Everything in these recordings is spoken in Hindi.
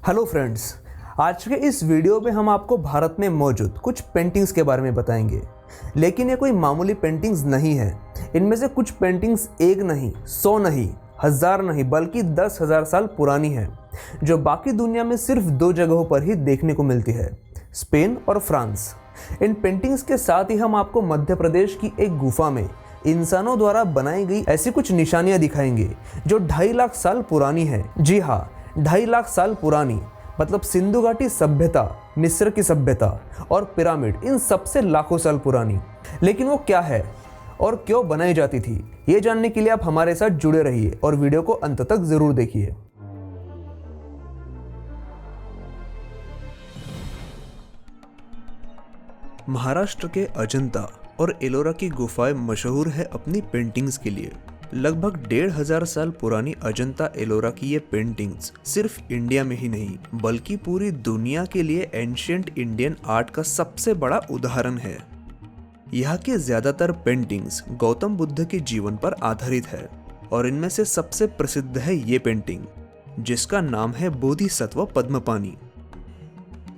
हेलो फ्रेंड्स, आज के इस वीडियो में हम आपको भारत में मौजूद कुछ पेंटिंग्स के बारे में बताएंगे। लेकिन ये कोई मामूली पेंटिंग्स नहीं है। इनमें से कुछ पेंटिंग्स एक नहीं, 100 नहीं, 1000 नहीं, बल्कि 10,000 साल पुरानी है, जो बाकी दुनिया में सिर्फ 2 जगहों पर ही देखने को मिलती है, स्पेन और फ्रांस। इन पेंटिंग्स के साथ ही हम आपको मध्य प्रदेश की एक गुफा में इंसानों द्वारा बनाई गई ऐसी कुछ निशानियां दिखाएंगे जो 2.5 लाख साल पुरानी है। जी हाँ, 2.5 लाख साल पुरानी, मतलब सिंधु घाटी सभ्यता, मिस्र की सभ्यता और पिरामिड इन सबसे लाखों साल पुरानी। लेकिन वो क्या है और क्यों बनाई जाती थी, ये जानने के लिए आप हमारे साथ जुड़े रहिए और वीडियो को अंत तक जरूर देखिए। महाराष्ट्र के अजंता और एलोरा की गुफाएं मशहूर है अपनी पेंटिंग्स के लिए। लगभग 1,500 साल पुरानी अजंता एलोरा की ये पेंटिंग्स सिर्फ इंडिया में ही नहीं बल्कि पूरी दुनिया के लिए एंशिएंट इंडियन आर्ट का सबसे बड़ा उदाहरण है। यहाँ के ज्यादातर पेंटिंग्स गौतम बुद्ध के जीवन पर आधारित है और इनमें से सबसे प्रसिद्ध है ये पेंटिंग, जिसका नाम है Bodhisattva Padmapani.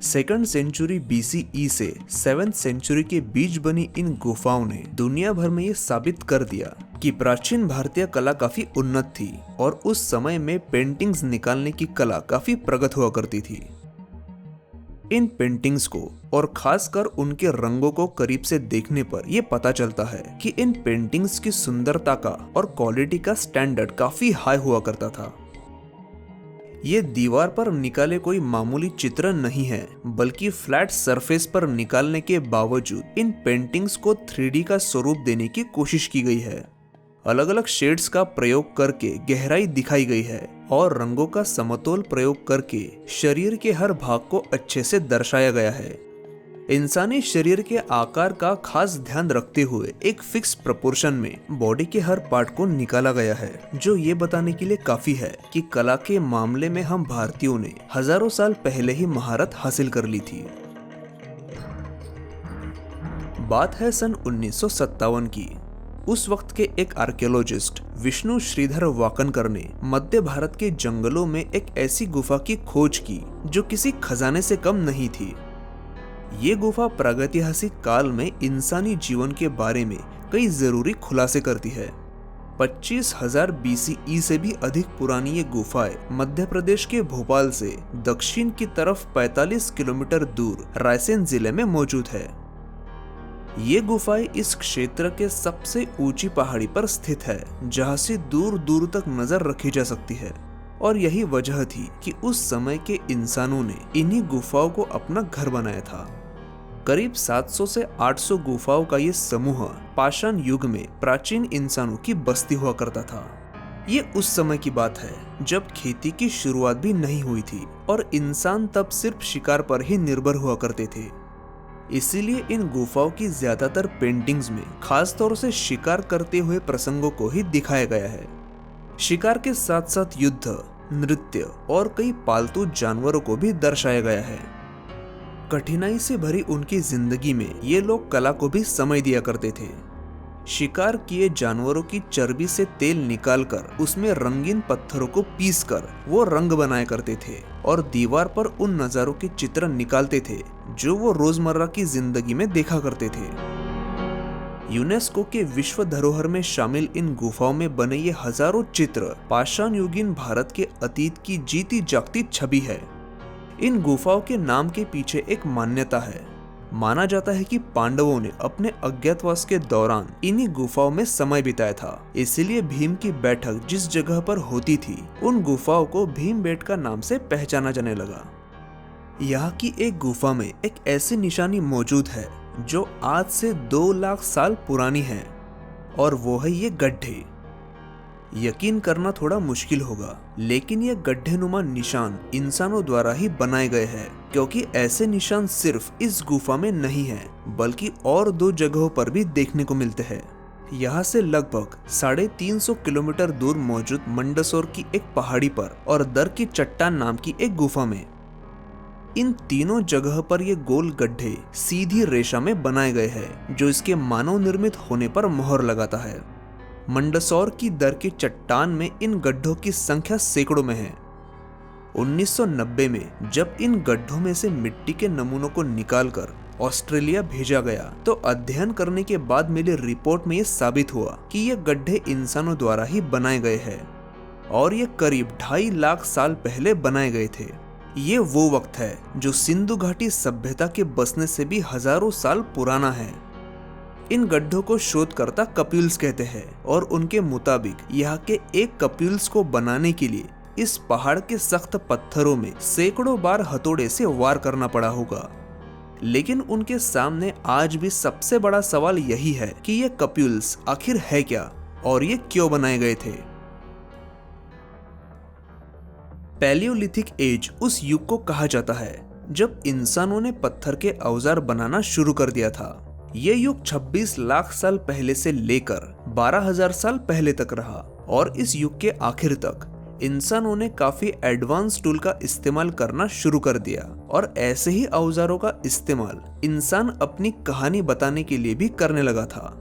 2nd century BCE से 7th सेंचुरी के बीच बनी इन गुफाओं ने दुनिया भर में ये साबित कर दिया कि प्राचीन भारतीय कला काफी उन्नत थी और उस समय में पेंटिंग्स निकालने की कला काफी प्रगत हुआ करती थी। इन पेंटिंग्स को और खासकर उनके रंगों को करीब से देखने पर यह पता चलता है कि इन पेंटिंग्स की सुंदरता का और क्वालिटी का स्टैंडर्ड काफी हाई हुआ करता था। ये दीवार पर निकाले कोई मामूली चित्र नहीं है, बल्कि फ्लैट सरफेस पर निकालने के बावजूद इन पेंटिंग्स को 3D का स्वरूप देने की कोशिश की गई है। अलग अलग शेड्स का प्रयोग करके गहराई दिखाई गई है और रंगों का समतोल प्रयोग करके शरीर के हर भाग को अच्छे से दर्शाया गया है। इंसानी शरीर के आकार का खास ध्यान रखते हुए एक फिक्स प्रोपोर्शन में बॉडी के हर पार्ट को निकाला गया है, जो ये बताने के लिए काफी है कि कला के मामले में हम भारतीयों ने हजारों साल पहले ही महारत हासिल कर ली थी। बात है सन 1957 की। उस वक्त के एक आर्कियोलॉजिस्ट विष्णु श्रीधर वाकनकर ने मध्य भारत के जंगलों में एक ऐसी गुफा की खोज की जो किसी खजाने से कम नहीं थी। ये गुफा प्रागैतिहासिक काल में इंसानी जीवन के बारे में कई जरूरी खुलासे करती है। 25,000 BCE से भी अधिक पुरानी ये गुफाएं मध्य प्रदेश के भोपाल से दक्षिण की तरफ 45 किलोमीटर दूर रायसेन जिले में मौजूद है। ये गुफाएं इस क्षेत्र के सबसे ऊंची पहाड़ी पर स्थित है, जहां से दूर दूर तक नजर रखी जा सकती है। और यही वजह थी कि उस समय के इंसानों ने इन्हीं गुफाओं को अपना घर बनाया था। करीब 700 से 800 गुफाओं का ये समूह पाषाण युग में प्राचीन इंसानों की बस्ती हुआ करता था। ये उस समय की बात है जब खेती की शुरुआत भी नहीं हुई थी और इंसान तब सिर्फ शिकार पर ही निर्भर हुआ करते थे। इसीलिए इन गुफाओं की ज्यादातर पेंटिंग्स में खास तौर से शिकार करते हुए प्रसंगों को ही दिखाया गया है। शिकार के साथ साथ युद्ध, नृत्य और कई पालतू जानवरों को भी दर्शाया गया है। कठिनाई से भरी उनकी जिंदगी में ये लोग कला को भी समय दिया करते थे। शिकार किए जानवरों की चर्बी से तेल निकालकर उसमें रंगीन पत्थरों को पीसकर वो रंग बनाया करते थे और दीवार पर उन नजारों के चित्र निकालते थे जो वो रोजमर्रा की जिंदगी में देखा करते थे। यूनेस्को के विश्व धरोहर में शामिल इन गुफाओं में बने ये हजारों चित्र पाषाण युगीन भारत के अतीत की जीती जागती छवि है। इन गुफाओं के नाम के पीछे एक मान्यता है। माना जाता है कि पांडवों ने अपने अज्ञातवास के दौरान इन्हीं गुफाओं में समय बिताया था, इसलिए भीम की बैठक जिस जगह पर होती थी उन गुफाओं को भीमबेट का नाम से पहचाना जाने लगा। यहाँ की एक गुफा में एक ऐसी निशानी मौजूद है जो आज से 2 लाख साल पुरानी है और वो है ये गड्ढे। यकीन करना थोड़ा मुश्किल होगा, लेकिन ये गड्ढेनुमा निशान इंसानों द्वारा ही बनाए गए हैं, क्योंकि ऐसे निशान सिर्फ इस गुफा में नहीं है बल्कि और 2 जगहों पर भी देखने को मिलते हैं। यहाँ से लगभग 350 किलोमीटर दूर मौजूद मंडसौर की एक पहाड़ी पर और दर की चट्टान नाम की एक गुफा में। इन तीनों जगह पर ये गोल गड्ढे सीधी रेशा में बनाए गए हैं, जो इसके मानव निर्मित होने पर मोहर लगाता है। मंडसौर की दर की चट्टान में इन गड्ढों की संख्या सैकड़ों में है। 1990 में जब इन गड्ढों में से मिट्टी के नमूनों को निकालकर ऑस्ट्रेलिया भेजा गया तो अध्ययन करने के बाद मिली रिपोर्ट में ये साबित हुआ कि ये गड्ढे इंसानों द्वारा ही बनाए गए हैं और ये करीब 2.5 लाख साल पहले बनाए गए थे। ये वो वक्त है जो सिंधु घाटी सभ्यता के बसने से भी हजारों साल पुराना है। इन गड्ढों को शोधकर्ता कप्यूल्स कहते हैं और उनके मुताबिक यहाँ के एक कप्यूल्स को बनाने के लिए इस पहाड़ के सख्त पत्थरों में सैकड़ों बार हथौड़े से वार करना पड़ा होगा। लेकिन उनके सामने आज भी सबसे बड़ा सवाल यही है कि ये कप्यूल्स आखिर है क्या और ये क्यों बनाए गए थे। पैलियोलिथिक एज उस युग को कहा जाता है जब इंसानों ने पत्थर के औजार बनाना शुरू कर दिया था। ये युग 26 लाख साल पहले से लेकर 12,000 साल पहले तक रहा और इस युग के आखिर तक इंसानों ने काफी एडवांस टूल का इस्तेमाल करना शुरू कर दिया और ऐसे ही औजारों का इस्तेमाल इंसान अपनी कहानी बताने के लिए भी करने लगा था।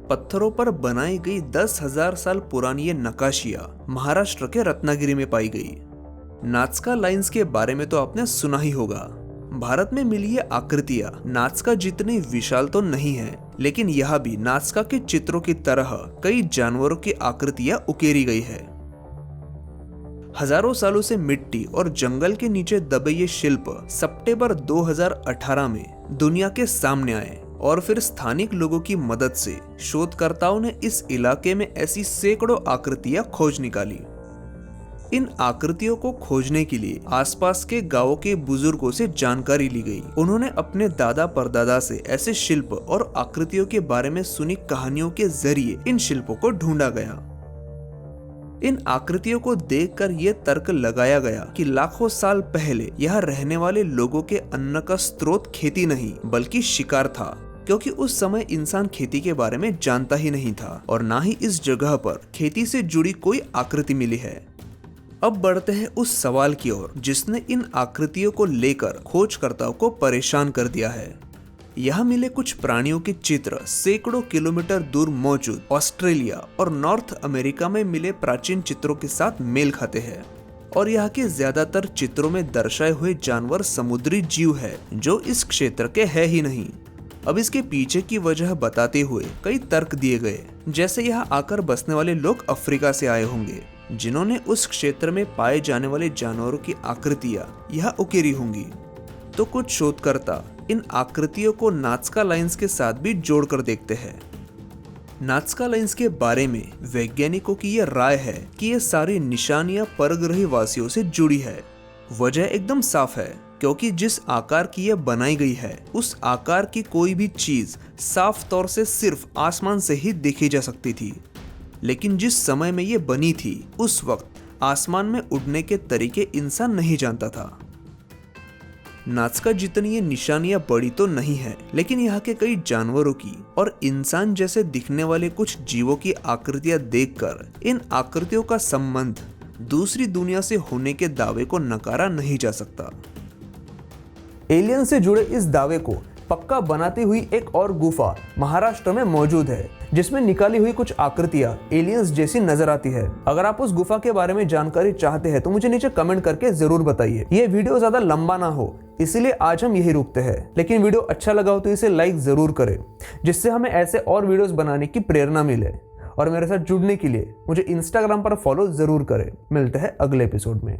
पत्थरों पर बनाई गई 10,000 साल पुरानी ये नक्काशियां महाराष्ट्र के रत्नागिरी में पाई गई। नाज़का लाइन्स के बारे में तो आपने सुना ही होगा। भारत में मिली ये आकृतियां नाज़का जितनी विशाल तो नहीं है, लेकिन यहाँ भी नाज़का के चित्रों की तरह कई जानवरों की आकृतियां उकेरी गई है। हजारों सालों से मिट्टी और जंगल के नीचे दबे ये शिल्प सितंबर 2018 में दुनिया के सामने आए और फिर स्थानिक लोगों की मदद से शोधकर्ताओं ने इस इलाके में ऐसी सैकड़ों आकृतियां खोज निकाली। इन आकृतियों को खोजने के लिए आसपास के गांवों के बुजुर्गों से जानकारी ली गई। उन्होंने अपने दादा परदादा से ऐसे शिल्प और आकृतियों के बारे में सुनी कहानियों के जरिए इन शिल्पों को ढूंढा गया। इन आकृतियों को देखकर यह तर्क लगाया गया कि लाखों साल पहले यहाँ रहने वाले लोगों के अन्न का स्रोत खेती नहीं बल्कि शिकार था, क्योंकि उस समय इंसान खेती के बारे में जानता ही नहीं था और ना ही इस जगह पर खेती से जुड़ी कोई आकृति मिली है। अब बढ़ते हैं उस सवाल की ओर जिसने इन आकृतियों को लेकर खोजकर्ताओं को परेशान कर दिया है। यहाँ मिले कुछ प्राणियों के चित्र सैकड़ों किलोमीटर दूर मौजूद ऑस्ट्रेलिया और नॉर्थ अमेरिका में मिले प्राचीन चित्रों के साथ मेल खाते हैं और यहाँ के ज्यादातर चित्रों में दर्शाए हुए जानवर समुद्री जीव है जो इस क्षेत्र के है ही नहीं। अब इसके पीछे की वजह बताते हुए कई तर्क दिए गए, जैसे यहाँ आकर बसने वाले लोग अफ्रीका से आए होंगे जिन्होंने उस क्षेत्र में पाए जाने वाले जानवरों की आकृतियां यहाँ उकेरी होंगी। तो कुछ शोधकर्ता इन आकृतियों को नाज़का लाइन्स के साथ भी जोड़कर देखते हैं। नाज़का लाइन्स के बारे में वैज्ञानिकों की यह राय है कि ये सारी निशानियां परग्रही वासियों से जुड़ी है। वजह एकदम साफ है, क्योंकि जिस आकार की यह बनाई गई है उस आकार की कोई भी चीज साफ तौर से सिर्फ आसमान से ही देखी जा सकती थी, लेकिन जिस समय में ये बनी थी उस वक्त आसमान में उड़ने के तरीके इंसान नहीं जानता था। नाज़का जितनी ये निशानियां बड़ी तो नहीं है, लेकिन यहाँ के कई जानवरों की और इंसान जैसे दिखने वाले कुछ जीवों की आकृतियां देखकर इन आकृतियों का संबंध दूसरी दुनिया से होने के दावे को नकारा नहीं जा सकता। एलियन से जुड़े इस दावे को पक्का बनाती हुई एक और गुफा महाराष्ट्र में मौजूद है जिसमें निकाली हुई कुछ आकृतियां एलियंस जैसी नजर आती है। अगर आप उस गुफा के बारे में जानकारी चाहते हैं तो मुझे नीचे कमेंट करके जरूर बताइए। ये वीडियो ज्यादा लंबा ना हो इसीलिए आज हम यही रुकते हैं, लेकिन वीडियो अच्छा लगा हो तो इसे लाइक जरूर करें जिससे हमें ऐसे और वीडियोस बनाने की प्रेरणा मिले। और मेरे साथ जुड़ने के लिए मुझे इंस्टाग्राम पर फॉलो जरूर करें। मिलते हैं अगले एपिसोड में।